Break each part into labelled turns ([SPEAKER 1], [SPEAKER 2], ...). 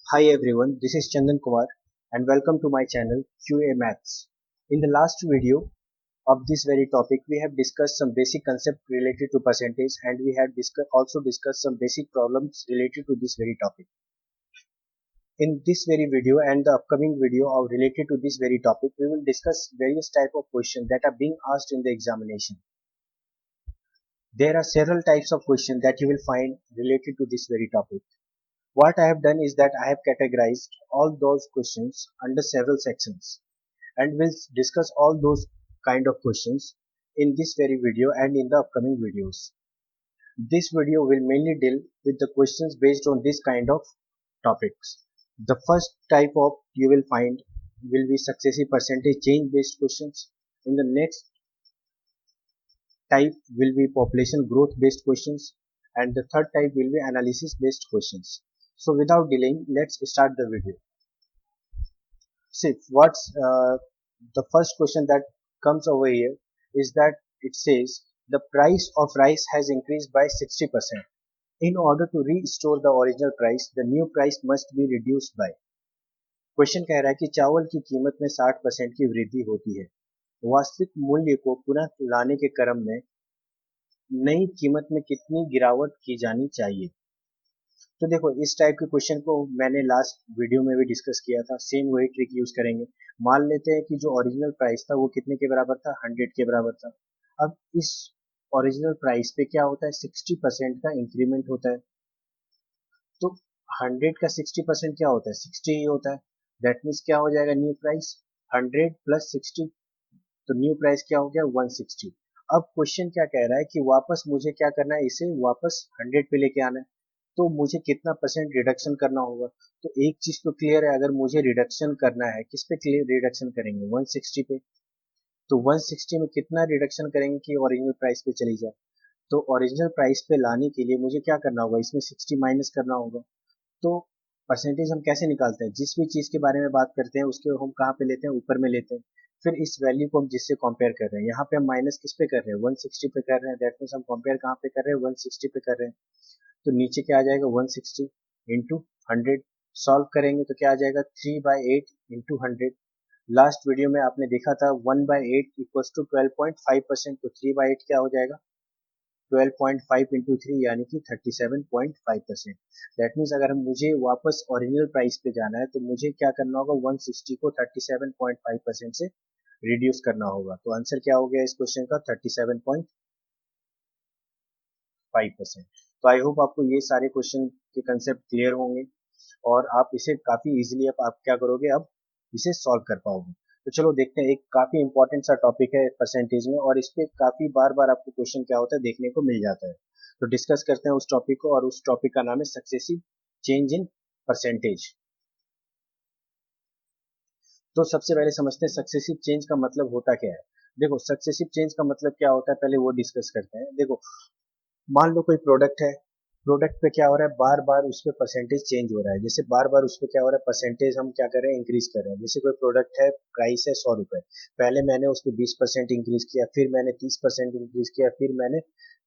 [SPEAKER 1] Hi everyone, this is Chandan Kumar and welcome to my channel QA Maths. In the last video of this very topic, we have discussed some basic concept related to percentage and we have also discussed some basic problems related to this very topic. In this very video and the upcoming video of related to this very topic, we will discuss various type of questions that are being asked in the examination. There are several types of questions that you will find related to this very topic. What I have done is that I have categorized all those questions under several sections and will discuss all those kind of questions in this very video and in the upcoming videos. This video will mainly deal with the questions based on this kind of topics. The first type of you will find will be successive percentage change based questions. In the next type will be population growth based questions and the third type will be analysis based questions. So without delaying, let's start the video. See, what's the first question that comes over here is that it says the price of rice has increased by 60%. In order to restore the original price, the new price must be reduced by. Question कह रहा है कि चावल की कीमत में 60% की वृद्धि होती है। वास्तविक मूल्य को पुनः लाने के क्रम में नई कीमत में कितनी गिरावट की जानी चाहिए। तो देखो इस टाइप के क्वेश्चन को मैंने लास्ट वीडियो में भी डिस्कस किया था। सेम वही ट्रिक यूज करेंगे। मान लेते हैं कि जो ओरिजिनल प्राइस था वो कितने के बराबर था, 100 के बराबर था। अब इस ओरिजिनल प्राइस पे क्या होता है, 60% का इंक्रीमेंट होता है। तो 100 का 60% क्या होता है, 60 ही होता है। दैट मीन्स क्या हो जाएगा, न्यू प्राइस 100 प्लस 60, तो न्यू प्राइस क्या हो गया, 160। अब क्वेश्चन क्या कह रहा है कि वापस मुझे क्या करना है, इसे वापस 100 पे लेके आना है। तो मुझे कितना परसेंट रिडक्शन करना होगा। तो एक चीज तो क्लियर है, अगर मुझे रिडक्शन करना है, किस पे रिडक्शन करेंगे, 160 पे। तो 160 में कितना रिडक्शन करेंगे कि ओरिजिनल प्राइस पे चली जाए। तो ओरिजिनल प्राइस पे लाने के लिए मुझे क्या करना होगा, इसमें 60 माइनस करना होगा। तो परसेंटेज हम कैसे निकालते हैं, जिस भी चीज के बारे में बात करते हैं उसके हम कहाँ पे लेते हैं, ऊपर में लेते हैं। फिर इस वैल्यू को हम जिससे कंपेयर कर रहे हैं, यहाँ पे हम माइनस किस पे कर रहे हैं, 160 पे कर रहे हैं। दैट मीन्स हम कंपेयर कहाँ पे कर रहे हैं, 160 पे कर रहे हैं। तो नीचे क्या आ जाएगा, 160 इंटू 100। सॉल्व करेंगे तो क्या आ जाएगा, 3/8 इंटू 100। लास्ट वीडियो में आपने देखा था 1/8 इक्वल्स टू 12.5%। तो 3/8 क्या हो जाएगा, 12.5 इंटू 3 यानी कि 37.5%। दैट मीन्स अगर मुझे वापस ओरिजिनल प्राइस पे जाना है तो मुझे क्या करना होगा, 160 को 37.5% से रिड्यूस करना होगा। तो आंसर क्या हो गया इस क्वेश्चन का, 37.5%। तो आई होप आपको ये सारे क्वेश्चन के कंसेप्ट क्लियर होंगे और आप इसे काफी इजीली अब आप क्या करोगे, अब इसे सॉल्व कर पाओगे। तो चलो देखते हैं, एक काफी इंपॉर्टेंट सा टॉपिक है परसेंटेज में और इस पे काफी बार बार आपको क्वेश्चन क्या होता है देखने को मिल जाता है। तो डिस्कस करते हैं उस टॉपिक को और उस टॉपिक का नाम है सक्सेसिव चेंज इन परसेंटेज। तो सबसे पहले समझते हैं सक्सेसिव चेंज का मतलब होता क्या है। देखो सक्सेसिव चेंज का मतलब क्या होता है, पहले वो डिस्कस करते हैं। देखो मान लो कोई प्रोडक्ट है, प्रोडक्ट पे क्या हो रहा है, बार बार उस पे परसेंटेज चेंज हो रहा है। जैसे बार बार उस पे क्या हो रहा है, परसेंटेज हम क्या कर रहे हैं, इंक्रीज कर रहे हैं। जैसे कोई प्रोडक्ट है, प्राइस है 100 रुपए, पहले मैंने उस पर 20% इंक्रीज किया, फिर मैंने 30% इंक्रीज किया, फिर मैंने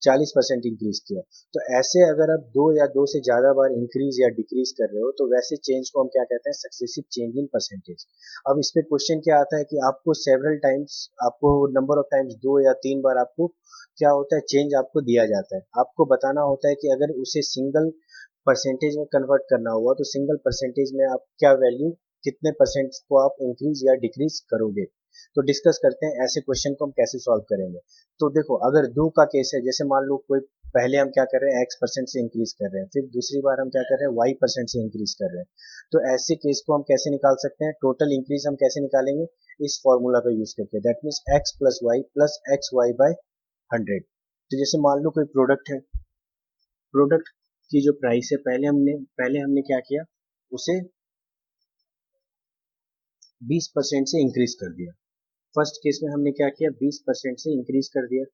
[SPEAKER 1] 40% इंक्रीज किया। तो ऐसे अगर आप दो या दो से ज्यादा बार इंक्रीज या डिक्रीज कर रहे हो तो वैसे चेंज को हम क्या कहते हैं, सक्सेसिव चेंज इन परसेंटेज। अब इस पे क्वेश्चन क्या आता है कि आपको सेवरल टाइम्स, आपको नंबर ऑफ टाइम्स 2 या 3 बार आपको क्या होता है, चेंज आपको दिया जाता है। आपको बताना होता है कि अगर उसे सिंगल परसेंटेज में कन्वर्ट करना हुआ तो सिंगल परसेंटेज में आप क्या वैल्यू, कितने परसेंट को आप इंक्रीज या डिक्रीज करोगे। तो डिस्कस करते हैं ऐसे क्वेश्चन को हम कैसे सॉल्व करेंगे। तो देखो अगर दो का केस है, जैसे मान लो कोई पहले हम क्या कर रहे हैं, x% से इंक्रीज कर रहे हैं, फिर दूसरी बार हम क्या कर रहे हैं, y% से इंक्रीज कर रहे हैं। तो ऐसे केस को हम कैसे निकाल सकते हैं, टोटल इंक्रीज हम कैसे निकालेंगे, इस फॉर्मूला का यूज करके। That means x plus y plus x y by 100। तो जैसे मान लो कोई प्रोडक्ट है, प्रोडक्ट की जो प्राइस है, पहले हमने क्या किया, उसे 20% से इंक्रीज कर दिया। फर्स्ट केस में हमने क्या किया, 20% से इंक्रीज कर दिया,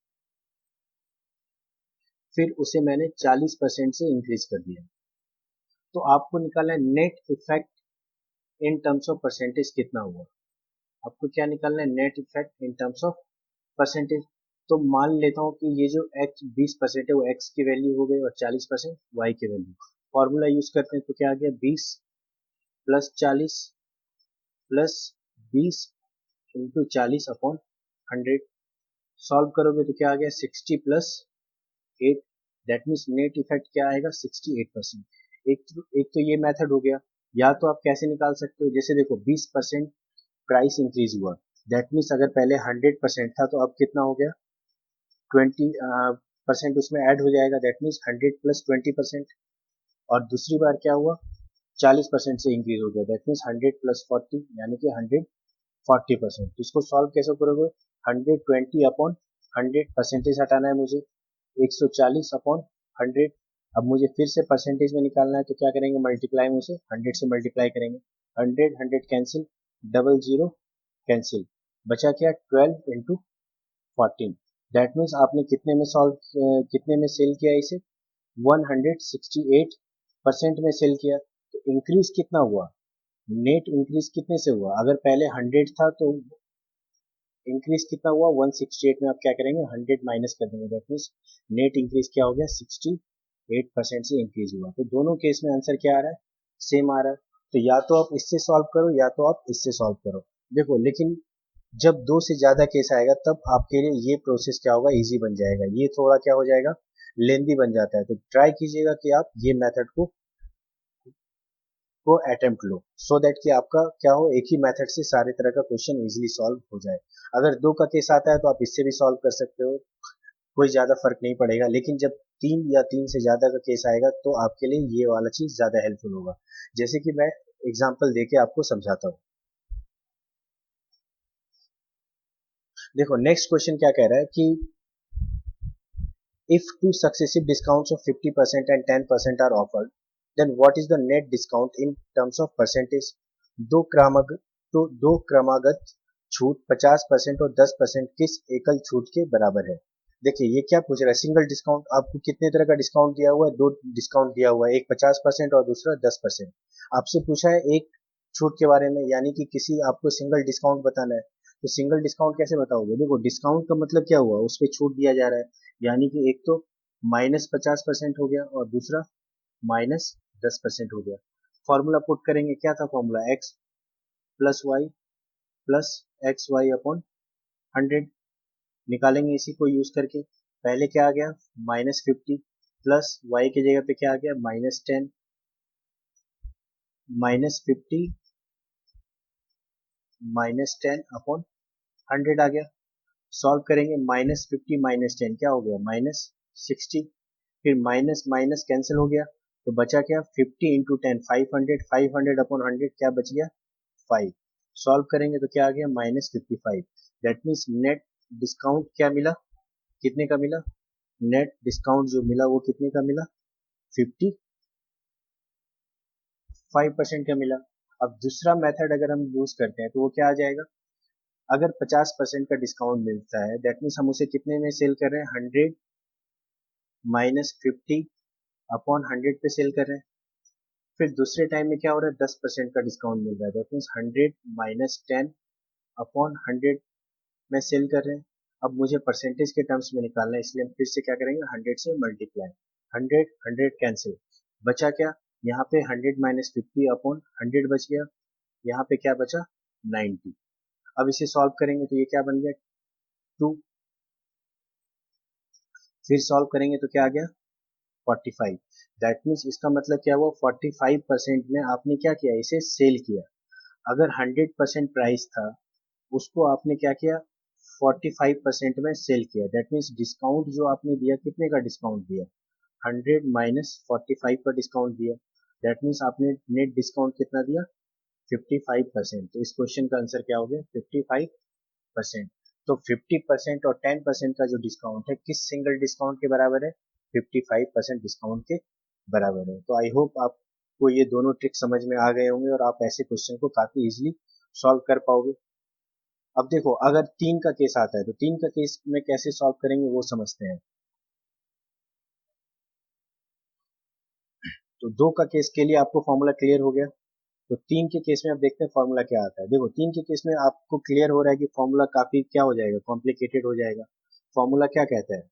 [SPEAKER 1] फिर उसे मैंने 40% से इंक्रीज कर दिया। तो आपको निकालना है net effect in terms of percentage कितना हुआ। आपको क्या निकालना है, net effect in terms of percentage. तो मान लेता हूँ कि ये जो x 20% है वो x की वैल्यू हो गई और 40% y की वैल्यू। फॉर्मूला यूज करते हैं तो क्या आ गया, 20 plus 40 plus 20 into 40 upon 100। Solve करोगे तो क्या आ गया 60 plus 8, that means net effect क्या आएगा 68%। एक तो ये मेथड हो गया। या तो आप कैसे निकाल सकते हो, जैसे देखो 20% प्राइस इंक्रीज हुआ, दैट मीन्स अगर पहले 100% था तो अब कितना हो गया 20% उसमें ऐड हो जाएगा, दैट मीन्स 100 प्लस 20%। और दूसरी बार क्या हुआ 40% से इंक्रीज हो गया, दैट मीन्स 100 प्लस 40 यानी कि 140%। तो इसको सॉल्व कैसे करोगे 120 अपॉन 100 परसेंटेज हटाना है मुझे, 140 अपॉन 100। अब मुझे फिर से परसेंटेज में निकालना है तो क्या करेंगे मल्टीप्लाई में उसे 100 से मल्टीप्लाई करेंगे, 100 100 कैंसिल, डबल जीरो कैंसिल, बचा क्या 12 इंटू 14। दैट मीन्स आपने कितने में सेल किया इसे 168% में सेल किया। तो इंक्रीज कितना हुआ, नेट इंक्रीज कितने से हुआ, अगर पहले 100 था तो इंक्रीज कितना हुआ 168 में। आप क्या करेंगे 100 माइनस कर देंगे, दैट मीन्स नेट इंक्रीज क्या हो गया 68% से इंक्रीज हुआ। तो दोनों केस में आंसर क्या आ रहा है सेम आ रहा है। तो या तो आप इससे सॉल्व करो या तो आप इससे सॉल्व करो। देखो लेकिन जब दो से ज्यादा केस आएगा तब आपके लिए ये प्रोसेस क्या होगा इजी बन जाएगा, ये थोड़ा क्या हो जाएगा लेंदी बन जाता है। तो ट्राई कीजिएगा कि आप ये मेथड को अटेम्प्ट लो, सो दैट कि आपका क्या हो एक ही मेथड से सारे तरह का क्वेश्चन इजीली सॉल्व हो जाए। अगर दो का केस आता है तो आप इससे भी सॉल्व कर सकते हो, कोई ज्यादा फर्क नहीं पड़ेगा। लेकिन जब तीन या तीन से ज्यादा का केस आएगा तो आपके लिए ये वाला चीज ज्यादा हेल्पफुल होगा। जैसे कि मैं एग्जांपल देके आपको समझाता हूँ। देखो नेक्स्ट क्वेश्चन क्या कह रहा है कि if two successive discounts of 50% and 10% are offered, then what is the net discount in terms of percentage? दो क्रमागत दो क्रमागत छूट 50% और 10% किस एकल छूट के बराबर है। देखिए ये क्या पूछ रहा है सिंगल डिस्काउंट, आपको कितने तरह का डिस्काउंट दिया हुआ है, दो डिस्काउंट दिया हुआ है, एक 50% और दूसरा 10%। आपसे पूछा है एक छूट के बारे में, यानी कि किसी आपको सिंगल डिस्काउंट बताना है। तो सिंगल डिस्काउंट कैसे बताओगे, देखो डिस्काउंट का मतलब क्या हुआ उस पर छूट दिया जा रहा है, यानी कि एक तो -50% हो गया और दूसरा -10% हो गया। फॉर्मूला पुट करेंगे, क्या था formula x plus y plus x y upon 100 निकालेंगे इसी को यूज करके। पहले क्या आ गया -50 प्लस वाई की जगह पे क्या आ गया -10, -50 -10 अपॉन 100 आ गया। सॉल्व करेंगे -50 -10 क्या हो गया -60, फिर माइनस माइनस कैंसिल हो गया तो बचा क्या 50 इंटू 10 500, 500 अपॉन 100 क्या बच गया 5। सॉल्व करेंगे तो क्या आ गया -55। दैट मीन्स नेट डिस्काउंट क्या मिला, कितने का मिला, नेट डिस्काउंट जो मिला वो कितने का मिला 55% का मिला। अब दूसरा मेथड अगर हम यूज करते हैं तो वो क्या आ जाएगा, अगर 50% का डिस्काउंट मिलता है दैट मीन्स हम उसे कितने में सेल कर रहे हैं 100 -50 अपॉन 100 पे सेल कर रहे हैं। फिर दूसरे टाइम में क्या हो रहा है 10% का डिस्काउंट मिल रहा है, दैट मीन्स 100 -10 अपॉन 100 में सेल कर रहे हैं। अब मुझे परसेंटेज के टर्म्स में निकालना है, इसलिए हम फिर से क्या करेंगे 100 से मल्टीप्लाई, 100 100 कैंसिल, बचा क्या यहाँ पे 100 -50 अपॉन 100 बच गया, यहाँ पे क्या बचा 90। अब इसे सॉल्व करेंगे तो ये क्या बन गया 2, फिर सॉल्व करेंगे तो क्या आ गया 45। दैट मीन्स इसका मतलब क्या हुआ 45% में आपने क्या किया इसे सेल किया। अगर 100% प्राइस था उसको आपने क्या किया 45% में सेल किया, दैट मीन्स डिस्काउंट जो आपने दिया कितने का डिस्काउंट दिया 100 -45 का डिस्काउंट दिया, दैट मीन्स आपने नेट डिस्काउंट कितना दिया 55%। तो इस क्वेश्चन का आंसर क्या हो गया 55%। तो 50% और 10% का जो डिस्काउंट है किस सिंगल डिस्काउंट के बराबर है 55% डिस्काउंट के बराबर है। तो आई होप आपको ये दोनों ट्रिक समझ में आ गए होंगे और आप ऐसे क्वेश्चन को काफी इजीली सॉल्व कर पाओगे। अब देखो अगर तीन का केस आता है तो तीन का केस में कैसे सॉल्व करेंगे वो समझते हैं। तो दो का केस के लिए आपको फॉर्मूला क्लियर हो गया, तो तीन के केस में आप देखते हैं फॉर्मूला क्या आता है। देखो तीन के केस में आपको क्लियर हो रहा है कि फॉर्मूला काफी क्या हो जाएगा कॉम्प्लिकेटेड हो जाएगा। फॉर्मूला क्या कहता है,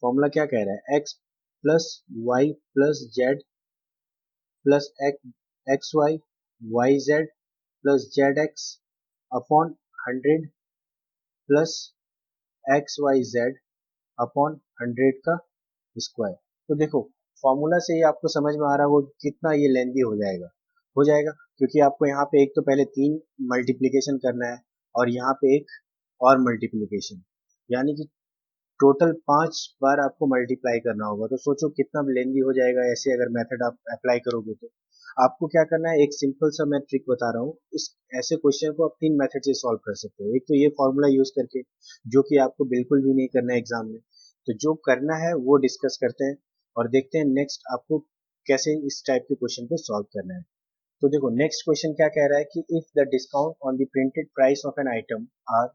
[SPEAKER 1] फॉर्मूला क्या कह रहा है x plus y plus z plus x y y z plus z x upon 100 plus x y z upon 100 का स्क्वायर। तो देखो फॉर्मूला से ही आपको समझ में आ रहा है वो कितना ये लेंदी हो जाएगा क्योंकि आपको यहाँ पे एक तो पहले 3 मल्टीप्लीकेशन करना है और यहाँ पे एक और मल्टीप्लीकेशन, यानी कि टोटल 5 बार आपको मल्टीप्लाई करना होगा। तो सोचो कितना लेंदी हो जाएगा ऐसे अगर मेथड आप अप्लाई करोगे। तो आपको क्या करना है, एक सिंपल सा मैं ट्रिक बता रहा हूँ। इस ऐसे क्वेश्चन को आप 3 मेथड से सॉल्व कर सकते हो। एक तो ये फॉर्मूला यूज करके, जो कि आपको बिल्कुल भी नहीं करना है एग्जाम में। तो जो करना है वो डिस्कस करते हैं और देखते हैं नेक्स्ट आपको कैसे इस टाइप के क्वेश्चन को सॉल्व करना है। तो देखो नेक्स्ट क्वेश्चन क्या कह रहा है कि if the discount on the printed price of an item are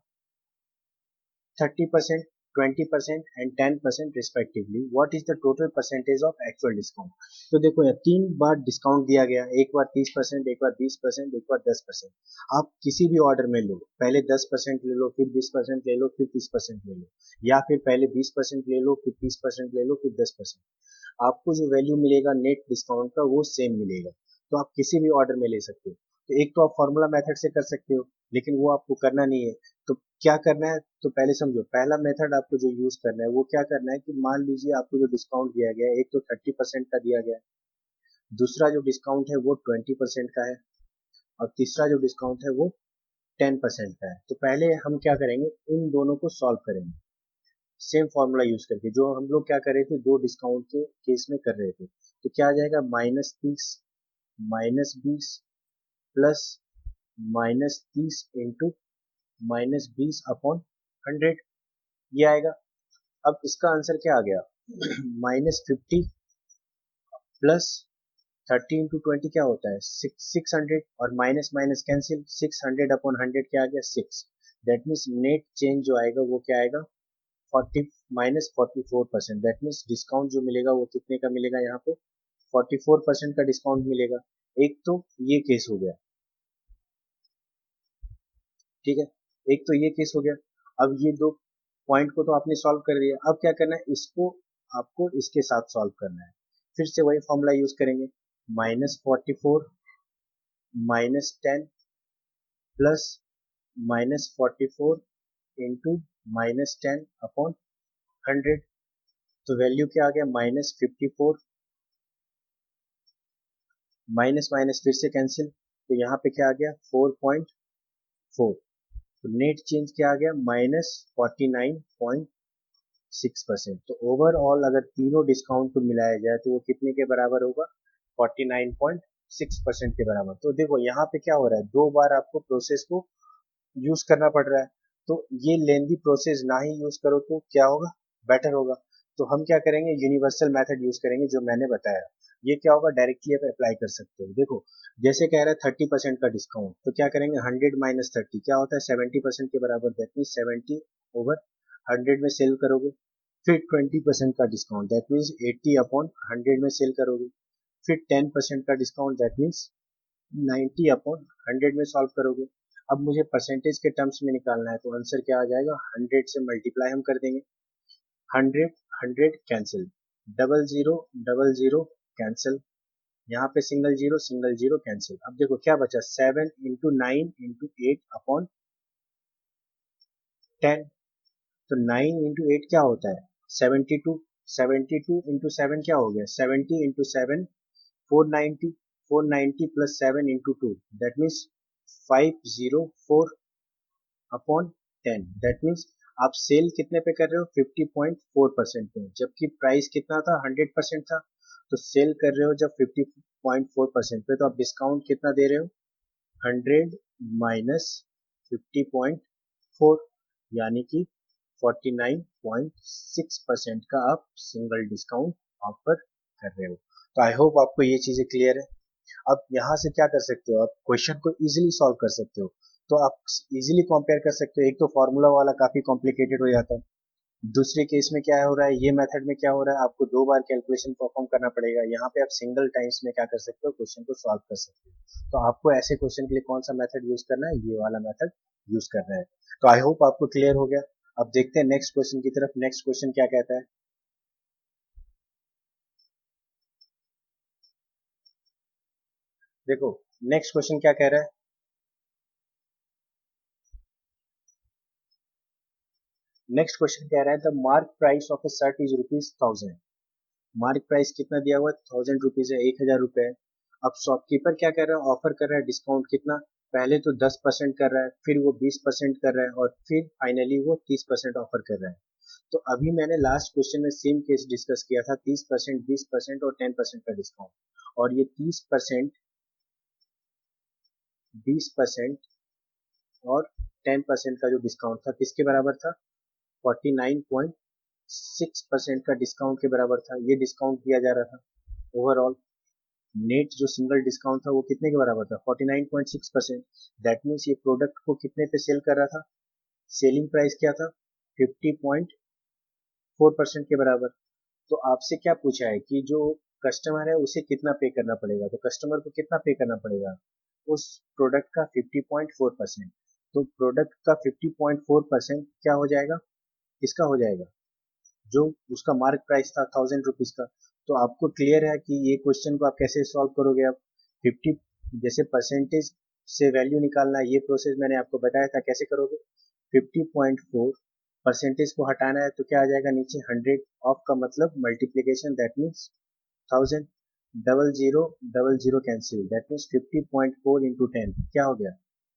[SPEAKER 1] 30%, 20% and 10% respectively, what is the total percentage of actual discount? तो देखो यार 3 बार डिस्काउंट दिया गया, एक बार 30%, एक बार 20%, एक बार 10%। आप किसी भी ऑर्डर में लो, पहले 10% ले लो, फिर 20% ले लो, फिर 30% ले लो, या फिर पहले 20% ले लो, फिर 30% ले लो, फिर 10%। आपको जो वैल्यू मिलेगा नेट डिस्काउंट का वो सेम मिलेगा। तो आप किसी भी ऑर्डर में ले सकते हो। तो एक तो आप फॉर्मूला मेथड से कर सकते हो, लेकिन वो आपको करना नहीं है। तो क्या करना है, तो पहले समझो पहला मेथड आपको जो यूज करना है वो क्या करना है कि मान लीजिए आपको जो डिस्काउंट दिया गया है, एक तो 30% का दिया गया है, दूसरा जो डिस्काउंट है वो 20% का है, और तीसरा जो डिस्काउंट है वो 10% का है। तो पहले हम क्या करेंगे, इन दोनों को सॉल्व करेंगे सेम फॉर्मूला यूज करके, जो हम लोग क्या कर रहे थे दो डिस्काउंट के केस में कर रहे थे। तो क्या आ जाएगा, -30 -20 प्लस -30 इंटू -20 अपॉन 100, ये आएगा। अब इसका आंसर क्या आ गया, -50 प्लस 30 × 20 क्या होता है 600, और माइनस माइनस कैंसिल, 600 अपॉन 100 क्या आ गया 6। दैट मीन्स नेट चेंज जो आएगा वो क्या आएगा 40 -44%। दैट मीन्स डिस्काउंट जो मिलेगा वो कितने का मिलेगा, यहाँ पे 44% का डिस्काउंट मिलेगा। एक तो ये केस हो गया, ठीक है, एक तो ये केस हो गया। अब ये दो पॉइंट को तो आपने सॉल्व कर दिया, अब क्या करना है, इसको आपको इसके साथ सॉल्व करना है। फिर से वही फॉर्मूला यूज करेंगे, -44 -10 प्लस -44 इंटू -10 अपॉन 100। तो वैल्यू क्या आ गया, -54, माइनस माइनस फिर से कैंसिल, तो यहाँ पे क्या आ गया 4.4। तो नेट चेंज क्या आ गया -49.6%। तो ओवरऑल अगर तीनों डिस्काउंट को मिलाया जाए तो वो कितने के बराबर होगा, 49.6% के बराबर। तो देखो यहाँ पे क्या हो रहा है, दो बार आपको प्रोसेस को यूज करना पड़ रहा है। तो ये लेंदी प्रोसेस ना ही यूज करो तो क्या होगा, बेटर होगा। तो हम क्या करेंगे, यूनिवर्सल मेथड यूज करेंगे जो मैंने बताया। ये क्या होगा, डायरेक्टली आप अप्लाई कर सकते हो। देखो जैसे कह रहा है 30% का डिस्काउंट, तो क्या करेंगे 100 माइनस 30 क्या होता है 70% के बराबर। दैट मीन 70 ओवर 100 में सेल करोगे। फिर 20% का डिस्काउंट दैट मीन्स 80 अपॉन 100 में सेल करोगे। फिर 10% का डिस्काउंट दैट मीन्स 90 अपॉन 100 में सॉल्व करोगे। अब मुझे परसेंटेज के टर्म्स में निकालना है, तो आंसर क्या आ जाएगा, 100 से मल्टीप्लाई हम कर देंगे, 100 100 कैंसिल, डबल जीरो कैंसिल, यहाँ पे सिंगल जीरो कैंसिल। अब देखो क्या बचा, 7 × 9 × 8 अपॉन 10। तो 9 × 8 क्या होता है 72, 72 × 7 क्या हो गया 70 × 7 490, 490 plus 7 × 2 that means 504 upon 10। That means आप सेल कितने पे कर रहे हो 50.4% पे, जबकि प्राइस कितना था 100% था। तो सेल कर रहे हो जब 50.4% पे, तो आप डिस्काउंट कितना दे रहे हो 100 माइनस 50.4, यानी कि 49.6% का आप सिंगल डिस्काउंट ऑफर कर रहे हो। तो आई होप आपको ये चीजें क्लियर है। अब यहाँ से क्या कर सकते हो, आप क्वेश्चन को इजीली सॉल्व कर सकते हो। तो आप इजीली कंपेयर कर सकते हो, एक तो फॉर्मूला वाला काफी कॉम्प्लिकेटेड हो जाता है, दूसरे केस में क्या हो रहा है, ये मेथड में क्या हो रहा है, आपको दो बार कैलकुलेशन परफॉर्म करना पड़ेगा। यहाँ पे आप सिंगल टाइम्स में क्या कर सकते हो, क्वेश्चन को सॉल्व कर सकते हो। तो आपको ऐसे क्वेश्चन के लिए कौन सा मेथड यूज करना है, ये वाला मेथड यूज करना है। तो आई होप आपको क्लियर हो गया। अब देखते हैं नेक्स्ट क्वेश्चन की तरफ, नेक्स्ट क्वेश्चन क्या कहता है। देखो नेक्स्ट क्वेश्चन क्या कह रहा है, नेक्स्ट क्वेश्चन कह रहा है the mark price of A shirt is ₹1000। Mark price कितना दिया हुआ है, 1000 रुपीज है, 1000 रुपए है। अब शॉपकीपर क्या कर रहा है, ऑफर कर रहा है डिस्काउंट कितना, पहले तो 10% कर रहा है, फिर वो 20% कर रहा है, और फिर फाइनली वो 30% ऑफर कर रहा है। तो अभी मैंने लास्ट क्वेश्चन में सेम केस डिस्कस किया था, 30%, 20% और 10% का डिस्काउंट। और ये 30%, 20% और 10% का जो डिस्काउंट था किसके बराबर था, 49.6% का डिस्काउंट के बराबर था। ये डिस्काउंट दिया जा रहा था। ओवरऑल नेट जो सिंगल डिस्काउंट था वो कितने के बराबर था, 49.6%। दैट मीन्स ये प्रोडक्ट को कितने पे सेल कर रहा था, सेलिंग प्राइस क्या था, 50.4% के बराबर। तो आपसे क्या पूछा है कि जो कस्टमर है उसे कितना पे करना पड़ेगा, तो कस्टमर को कितना पे करना पड़ेगा उस प्रोडक्ट का 50.4%। तो प्रोडक्ट का 50.4% क्या हो जाएगा, किसका हो जाएगा, जो उसका मार्क प्राइस था 1000 रुपीज का। तो आपको क्लियर है कि ये क्वेश्चन को आप कैसे सॉल्व करोगे। आप 50 जैसे परसेंटेज से वैल्यू निकालना है, ये प्रोसेस मैंने आपको बताया था कैसे करोगे। 50.4 परसेंटेज को हटाना है तो क्या आ जाएगा नीचे 100, ऑफ का मतलब multiplication, that means 1000, double zero, double zero cancel, that means 50.4 into 10 क्या हो गया,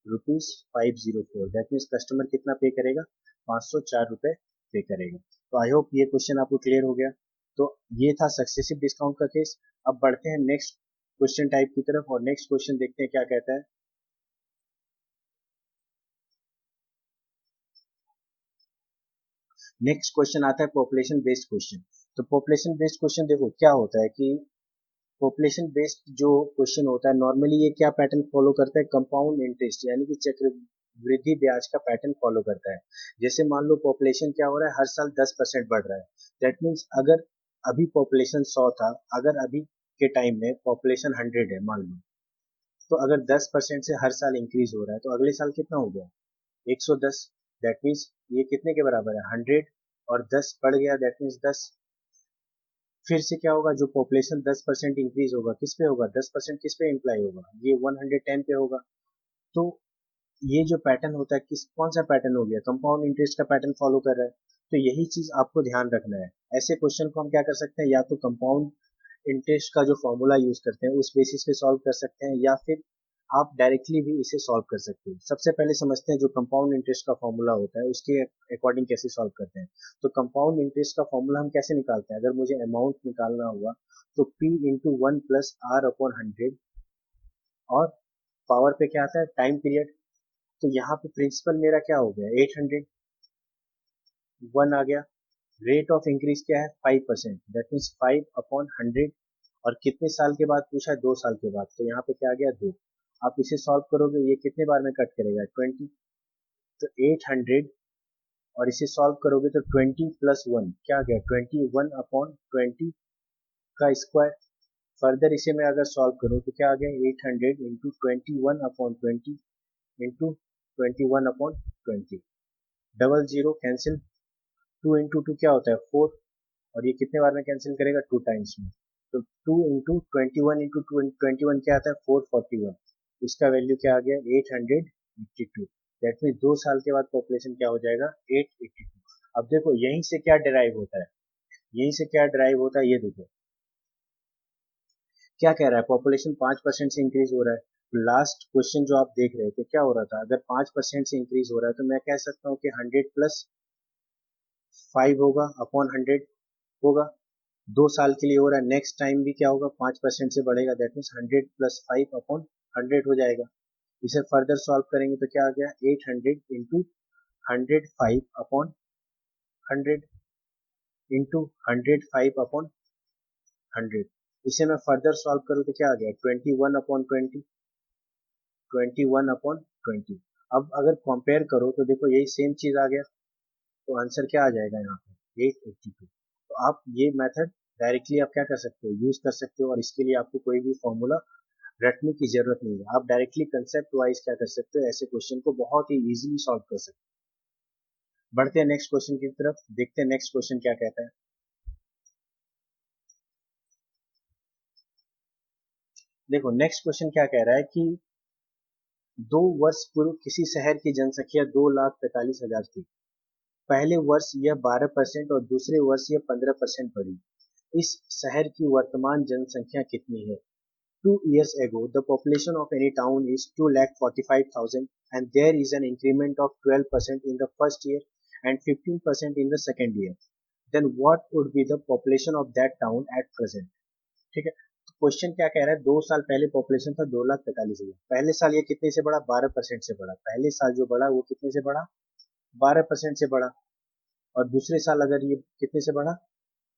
[SPEAKER 1] ₹504। दैट मीन्स कस्टमर कितना पे करेगा, 504 रुपए पे करेगा। तो आई होप ये क्वेश्चन आपको क्लियर हो गया। तो ये था सक्सेसिव डिस्काउंट का केस। अब बढ़ते हैं नेक्स्ट क्वेश्चन टाइप की तरफ, और नेक्स्ट क्वेश्चन देखते हैं क्या कहता है। नेक्स्ट क्वेश्चन आता है पॉपुलेशन बेस्ड क्वेश्चन। तो पॉपुलेशन बेस्ड क्वेश्चन देखो क्या होता है कि पॉपुलेशन बेस्ड जो क्वेश्चन होता है नॉर्मली ये क्या पैटर्न फॉलो करता है, कंपाउंड इंटरेस्ट यानी कि चक्रवृद्धि ब्याज का पैटर्न फॉलो करता है। जैसे मान लो पॉपुलेशन क्या हो रहा है, हर साल 10% बढ़ रहा है। दैट मीन्स अगर अभी पॉपुलेशन 100 था, अगर अभी के टाइम में पॉपुलेशन 100 है मान लो, तो अगर 10% से हर साल इंक्रीज हो रहा है तो अगले साल कितना हो गया, 110। दैट मीन्स ये कितने के बराबर है, 100, और 10 बढ़ गया, दैट मीन्स 10। फिर से क्या होगा, जो पॉपुलेशन 10% इंक्रीज होगा किस पे होगा, 10% किस पे इंप्लाई होगा, ये 110 पे होगा। तो ये जो पैटर्न होता है किस कौन सा पैटर्न हो गया, कंपाउंड इंटरेस्ट का पैटर्न फॉलो कर रहा है। तो यही चीज आपको ध्यान रखना है। ऐसे क्वेश्चन को हम क्या कर सकते हैं, या तो कंपाउंड इंटरेस्ट का जो फॉर्मूला यूज करते हैं उस बेसिस पे सॉल्व कर सकते हैं, या फिर आप डायरेक्टली भी इसे सॉल्व कर सकते हैं। सबसे पहले समझते हैं जो कंपाउंड इंटरेस्ट का फॉर्मूला होता है उसके अकॉर्डिंग कैसे सॉल्व करते हैं। तो कंपाउंड इंटरेस्ट का फॉर्मूला हम कैसे निकालते हैं, अगर मुझे अमाउंट निकालना हुआ तो P इंटू 1 + R/100, और पावर पे क्या आता है, टाइम पीरियड। तो यहाँ पे प्रिंसिपल मेरा क्या हो गया, 800, 1 आ गया। रेट ऑफ इंक्रीज क्या है, 5%, दैट मीन्स 5/100। और कितने साल के बाद पूछा है, 2 साल के बाद, तो यहाँ पे क्या आ गया, 2। आप इसे सॉल्व करोगे ये कितने बार में कट करेगा, 20। तो 800, और इसे सॉल्व करोगे तो 20 + 1 क्या आ गया, 21/20 का स्क्वायर। फर्दर इसे मैं अगर सॉल्व करूँ तो क्या आ गया, 800 into 21/20 into 21/20, double zero cancel, 2 into 2 क्या होता है, 4, और ये कितने बार में कैंसिल करेगा, 2 टाइम्स में। तो 2 इंटू 21 इंटू 21 क्या आता है, 441। इसका वैल्यू क्या आ गया, 882। दैट मीन 2 साल के बाद पॉपुलेशन क्या हो जाएगा, 882। अब देखो यहीं से क्या डिराइव होता है, यहीं से क्या डिराइव होता है, ये देखो क्या कह रहा है, पॉपुलेशन 5% से इंक्रीज हो रहा है। लास्ट क्वेश्चन जो आप देख रहे थे क्या हो रहा था, अगर 5% से इंक्रीज हो रहा है तो मैं कह सकता हूँ कि 100 + 5 होगा अपॉन 100 होगा। 2 साल के लिए हो रहा है, नेक्स्ट टाइम भी क्या होगा, 5% से बढ़ेगा, दैट मीन्स 100 + 5/100 हो जाएगा। इसे फर्दर सॉल्व करेंगे तो क्या आ गया, 800 इंटू 105/100 इंटू 105/100। इसे मैं फर्दर सॉल्व करूँ तो क्या आ गया, 21/20, 21/20। अब अगर कंपेयर करो तो देखो यही सेम चीज आ गया। तो आंसर क्या आ जाएगा यहाँ पे, 882। तो आप ये मेथड डायरेक्टली आप क्या कर सकते हो, यूज कर सकते हो, और इसके लिए आपको कोई भी फॉर्मूला रटने की जरूरत नहीं है। आप डायरेक्टली कंसेप्ट वाइज क्या कर सकते हो, ऐसे क्वेश्चन को बहुत ही इजीली सॉल्व कर सकते हो। बढ़ते हैं नेक्स्ट क्वेश्चन की तरफ, देखते हैं नेक्स्ट क्वेश्चन क्या कहता है। देखो नेक्स्ट क्वेश्चन क्या कह रहा है कि 2 वर्ष पूर्व किसी शहर की जनसंख्या 2,45,000 थी। पहले वर्ष यह 12% और दूसरे वर्ष यह 15% बढ़ी। इस शहर की वर्तमान जनसंख्या कितनी है? 2 years ago, the population of any town is 2,45,000 and there is an increment of 12% in the first year and 15% in the second year. Then what would be the population of that town at present? ठीक है, तो question क्या कह रहा है? 2 साल पहले population था 2,45,000। पहले साल ये कितने से बढ़ा? 12% से बढ़ा। पहले साल जो बढ़ा वो कितने से बढ़ा? 12% से बढ़ा। और दूसरे साल अगर ये कितने से बढ़ा?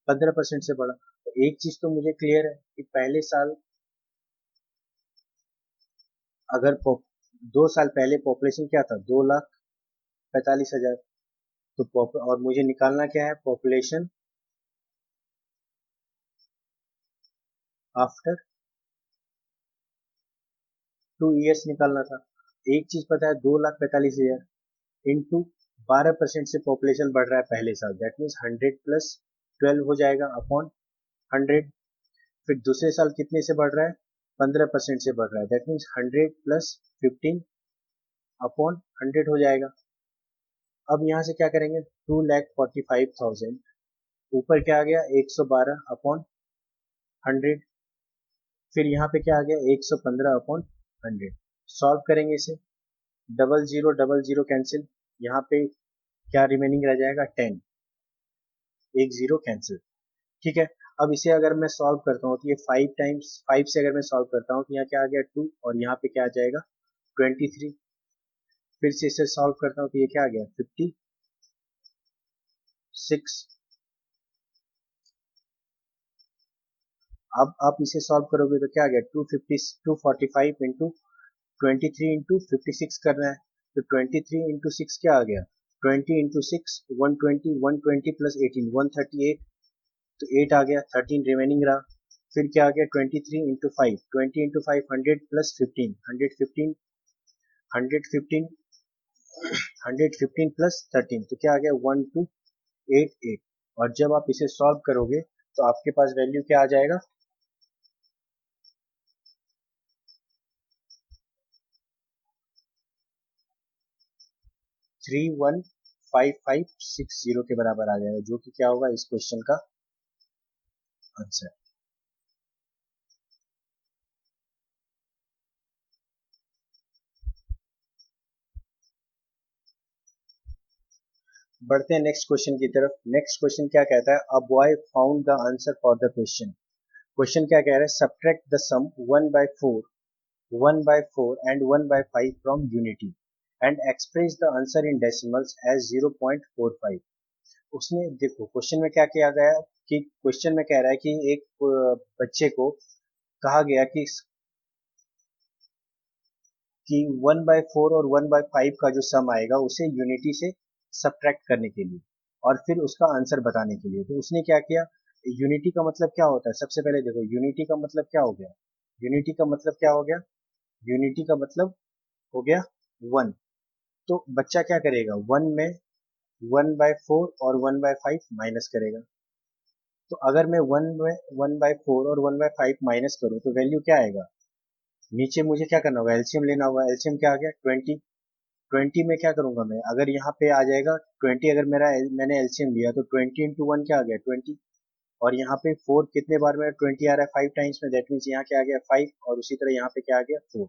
[SPEAKER 1] 15% से बढ़ा। तो एक चीज तो मुझे क्लियर है कि पहले साल अगर 2 साल पहले पॉपुलेशन क्या था? 2,45,000। तो और मुझे निकालना क्या है? पॉपुलेशन आफ्टर 2 years निकालना था। एक चीज पता है, 2,45,000 इंटू 12% से पॉपुलेशन बढ़ रहा है पहले साल, दैट मीन्स 100 प्लस 12 हो जाएगा अपॉन 100। फिर दूसरे साल कितने से बढ़ रहा है? 15% से बढ़ रहा है, दैट मीन्स 100 प्लस 15 अपॉन 100 हो जाएगा। अब यहाँ से क्या करेंगे? 2,45,000 ऊपर क्या आ गया? 112 अपॉन 100। फिर यहाँ पे क्या आ गया? 115 अपॉन 100। सॉल्व करेंगे इसे, डबल जीरो कैंसिल, यहाँ पे क्या रिमेनिंग रह जाएगा? 10, एक जीरो कैंसिल। ठीक है, अब इसे अगर मैं सॉल्व करता हूँ तो ये 5 से अगर मैं सॉल्व करता हूँ तो यहाँ क्या आ गया? 2 और यहाँ पे क्या आ जाएगा? 23। फिर से इसे सॉल्व करता हूँ तो ये क्या आ गया? 56। अब आप इसे सॉल्व करोगे तो क्या आ गया? 245 इंटू 23 इंटू 56 करना है। तो 23 इंटू 6 क्या आ गया? 20 इंटू 6 120, 120 प्लस 18 138। तो 8 आ गया, 13 रिमेनिंग रहा। फिर क्या आ गया? 23 इंटू 5, 20 इंटू 5 100 प्लस 15, 115, 115, 115 प्लस 13, तो क्या आ गया? 1288। और जब आप इसे सॉल्व करोगे तो आपके पास वैल्यू क्या आ जाएगा? 315560 के बराबर आ जाएगा, जो कि क्या होगा इस क्वेश्चन का आंसर। बढ़ते हैं नेक्स्ट क्वेश्चन की तरफ। नेक्स्ट क्वेश्चन क्या कहता है? A boy found the answer for the question. Question क्या कह रहा है? Subtract the sum 1/4, 1/4 and 1/5 from unity and express the answer in decimals as 0.45। उसने देखो क्वेश्चन में क्या किया गया कि क्वेश्चन में कह रहा है कि एक बच्चे को कहा गया कि 1/4 और 1/5 का जो सम आएगा उसे यूनिटी से सब्ट्रैक्ट करने के लिए और फिर उसका आंसर बताने के लिए। तो उसने क्या किया? यूनिटी का मतलब क्या होता है? सबसे पहले देखो यूनिटी का मतलब क्या हो गया? यूनिटी का मतलब क्या हो गया? यूनिटी का मतलब हो गया 1। तो बच्चा क्या करेगा? 1 में 1/4 और 1/5 माइनस करेगा। तो अगर मैं 1 में 1/4 और 1/5 माइनस करूं तो वैल्यू क्या आएगा? नीचे मुझे क्या करना होगा? एलसीएम लेना होगा। एलसीएम क्या आ गया? 20। 20 में क्या करूंगा मैं? अगर यहाँ पे आ जाएगा 20, अगर मैंने एलसीएम लिया तो 20 इंटू 1 क्या आ गया? 20। और यहाँ पे 4 कितने बार में 20 आ रहा है? 5 टाइम्स में, दैट मीन्स यहाँ क्या आ गया? 5। और उसी तरह यहाँ पे क्या आ गया? 4।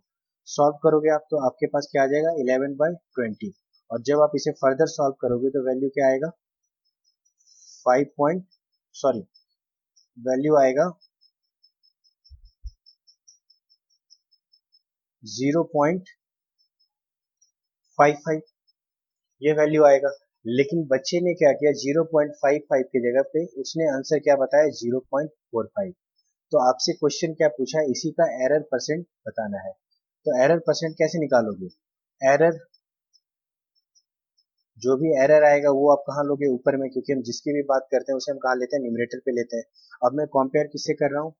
[SPEAKER 1] सॉल्व करोगे आप तो आपके पास क्या आ जाएगा? 11/20। और जब आप इसे फर्दर सॉल्व करोगे तो वैल्यू क्या आएगा? 5 पॉइंट, सॉरी, वैल्यू आएगा 0.55, ये वैल्यू आएगा। लेकिन बच्चे ने क्या किया? 0.55 की जगह पे उसने आंसर क्या बताया? 0.45। तो आपसे क्वेश्चन क्या पूछा है? इसी का एरर परसेंट बताना है। तो एरर परसेंट कैसे निकालोगे? एरर, जो भी एरर आएगा वो आप कहाँ लोगे? ऊपर में, क्योंकि हम जिसकी भी बात करते हैं उसे हम कहाँ लेते हैं? न्यूमरेटर पे लेते हैं। अब मैं कंपेयर किससे कर रहा हूँ?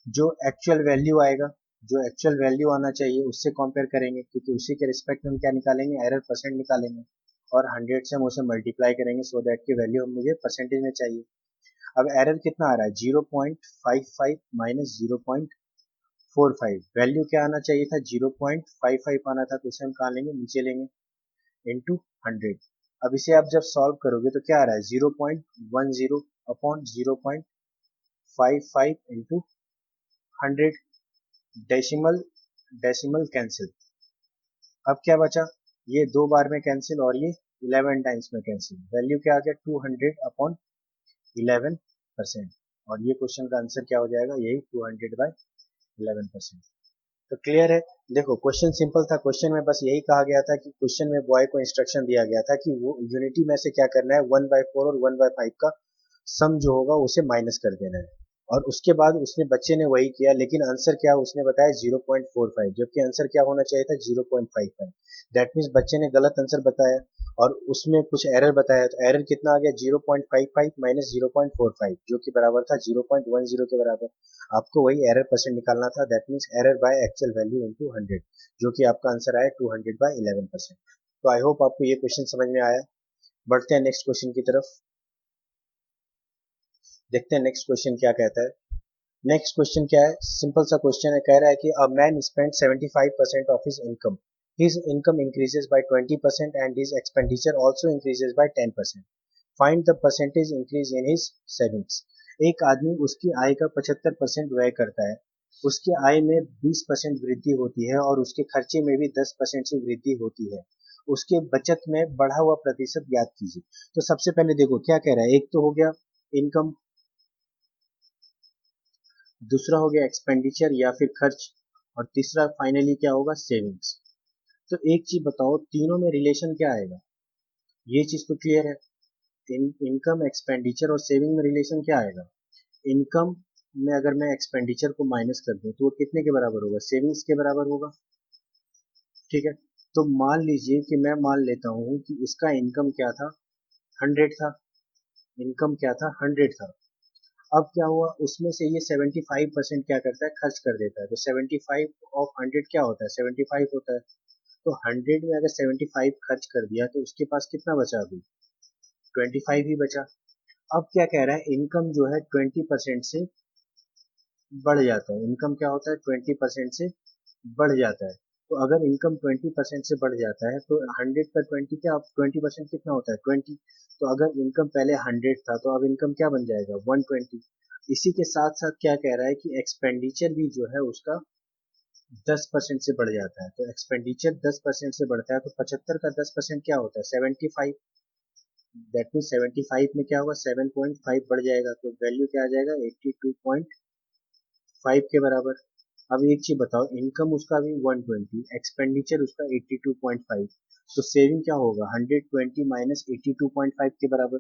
[SPEAKER 1] जो एक्चुअल वैल्यू आएगा, जो एक्चुअल वैल्यू आना चाहिए उससे कंपेयर करेंगे, क्योंकि उसी के रिस्पेक्ट में हम क्या निकालेंगे? एरर परसेंट निकालेंगे। और 100 से हम उसे मल्टीप्लाई करेंगे सो दैट की वैल्यू हम मुझे परसेंटेज में चाहिए। अब एरर कितना आ रहा है? 0.55 माइनस 0.45। 0.45 वैल्यू क्या आना चाहिए था, 0.55 आना था, तो इसे हम कहाँ लेंगे, नीचे लेंगे, इंटू 100। अब इसे आप जब सॉल्व करोगे तो क्या आ रहा है, 0.10 upon 0.55 into 100, decimal decimal cancel. अब क्या बचा, ये 2 बार में कैंसिल और ये 11 टाइम्स में कैंसिल, वैल्यू क्या आ गया, 200 अपॉन 11%। और ये क्वेश्चन का आंसर क्या हो जाएगा, यही 200/11%। तो क्लियर है। देखो क्वेश्चन सिंपल था, क्वेश्चन में बस यही कहा गया था कि क्वेश्चन में बॉय को इंस्ट्रक्शन दिया गया था कि वो यूनिटी में से क्या करना है, 1/4 और 1/5 का सम जो होगा उसे माइनस कर देना है। और उसके बाद उसने बच्चे ने वही किया, लेकिन आंसर क्या उसने बताया 0.45, जबकि आंसर क्या होना चाहिए था 0.55। दैट मीन्स बच्चे ने गलत आंसर बताया और उसमें कुछ एरर बताया, तो एरर कितना आ गया, 0.55 माइनस 0.45, जो कि बराबर था 0.10 के बराबर। आपको वही एरर परसेंट निकालना था, that means error by actual value into 100, जो कि आपका आंसर आया 200/11%। तो आई होप आपको ये क्वेश्चन समझ में आया। बढ़ते हैं नेक्स्ट क्वेश्चन की तरफ, देखते हैं नेक्स्ट क्वेश्चन क्या कहता है। नेक्स्ट क्वेश्चन क्या है, सिंपल सा क्वेश्चन है, कह रहा है कि a man spend 75% of his income increases by 20% and his expenditure also increases by 10%। Find the percentage increase in his savings. एक आदमी उसकी आय का 75% व्यय करता है, उसकी आय में 20% वृद्धि होती है और उसके खर्चे में भी 10% से वृद्धि होती है, उसके बचत में बढ़ा हुआ प्रतिशत ज्ञात कीजिए। तो सबसे पहले देखो क्या कह रहा है, एक तो हो गया इनकम, दूसरा हो गया एक्सपेंडिचर या फिर खर्च, और तीसरा फाइनली क्या होगा, सेविंग्स। तो एक चीज बताओ, तीनों में रिलेशन क्या आएगा, ये चीज तो क्लियर है। इनकम, एक्सपेंडिचर और सेविंग में रिलेशन क्या आएगा, इनकम में अगर मैं एक्सपेंडिचर को माइनस कर दूं तो वो कितने के बराबर होगा, सेविंग्स के बराबर होगा। ठीक है, तो मान लीजिए कि मैं मान लेता हूं कि इसका इनकम क्या था, 100 था, इनकम क्या था, 100 था। अब क्या हुआ, उसमें से ये 75% क्या करता है, खर्च कर देता है। तो 75 ऑफ 100 क्या होता है, 75 होता है। तो 100 में अगर 75 खर्च कर दिया तो उसके पास कितना बचा, अभी 25 ही बचा। अब क्या कह रहा है, इनकम जो है 20% से बढ़ जाता है, इनकम क्या होता है 20% से बढ़ जाता है। तो अगर इनकम 20% से बढ़ जाता है तो 100 का 20 क्या, 20% कितना होता है 20। तो अगर इनकम पहले 100 था तो अब इनकम क्या बन जाएगा 120। इसी के साथ साथ क्या कह रहा है कि एक्सपेंडिचर भी जो है उसका 10% से बढ़ जाता है। तो एक्सपेंडिचर 10% से बढ़ता है तो 75 का 10% क्या होता है 75। दैट मीन 75 में क्या होगा, 7.5 बढ़ जाएगा, तो वैल्यू क्या आ जाएगा 82.5 के बराबर। अब एक चीज बताओ, इनकम उसका भी 120, एक्सपेंडिचर उसका 82.5, तो सेविंग क्या होगा 120 माइनस 82.5 के बराबर,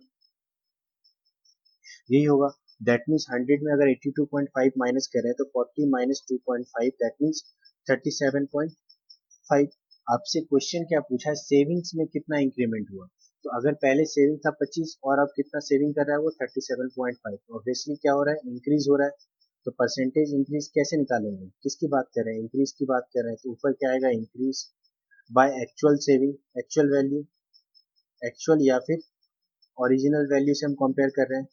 [SPEAKER 1] यही होगा। दैट मीन्स 100 में अगर 82.5 माइनस करें तो 40 माइनस 2.5 दैट मीन्स 37.5। आपसे क्वेश्चन क्या पूछा है, सेविंग्स में कितना इंक्रीमेंट हुआ। तो अगर पहले सेविंग था 25 और अब कितना सेविंग कर रहा है वो 37.5, ऑब्वियसली क्या हो रहा है, इंक्रीज हो रहा है। तो परसेंटेज इंक्रीज कैसे निकालेंगे, किसकी बात कर रहे हैं, इंक्रीज की बात कर रहे हैं, तो ऊपर क्या आएगा, increase by actual saving, actual value, actual या फिर ओरिजिनल वैल्यू से हम कंपेयर कर रहे हैं,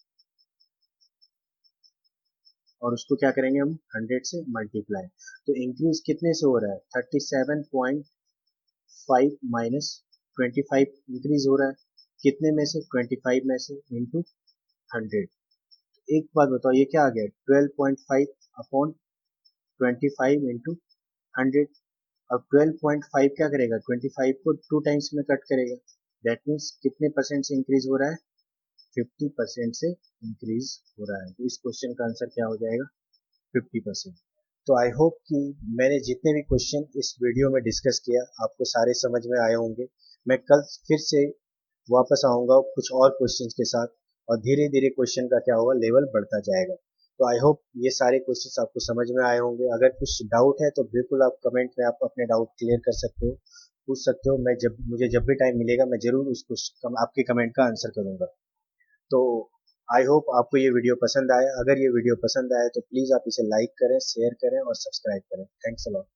[SPEAKER 1] और उसको क्या करेंगे हम 100 से मल्टीप्लाई। तो इंक्रीज कितने से हो रहा है, 37.5 माइनस 25 इंक्रीज हो रहा है, कितने में से 25 में से, इंटू 100। एक बात बताओ, ये क्या आ गया 12.5 अपॉन 25 इंटू 100। अब 12.5 क्या करेगा, 25 को 2 टाइम्स में कट करेगा, दैट मीन्स कितने परसेंट से इंक्रीज हो रहा है, 50% से इंक्रीज हो रहा है। तो इस क्वेश्चन का आंसर क्या हो जाएगा, 50%। तो आई होप कि मैंने जितने भी क्वेश्चन इस वीडियो में डिस्कस किया आपको सारे समझ में आए होंगे। मैं कल फिर से वापस आऊंगा कुछ और क्वेश्चंस के साथ, और धीरे धीरे क्वेश्चन का क्या होगा, लेवल बढ़ता जाएगा। तो आई होप ये सारे क्वेश्चंस आपको समझ में आए होंगे। अगर कुछ डाउट है तो बिल्कुल आप कमेंट में आप अपने डाउट क्लियर कर सकते हो, पूछ सकते हो। मैं जब भी टाइम मिलेगा मैं जरूर उसको आपके कमेंट का आंसर करूंगा। तो आई होप आपको ये वीडियो पसंद आया। अगर ये वीडियो पसंद आया तो प्लीज़ आप इसे लाइक करें, शेयर करें और सब्सक्राइब करें। Thanks a lot.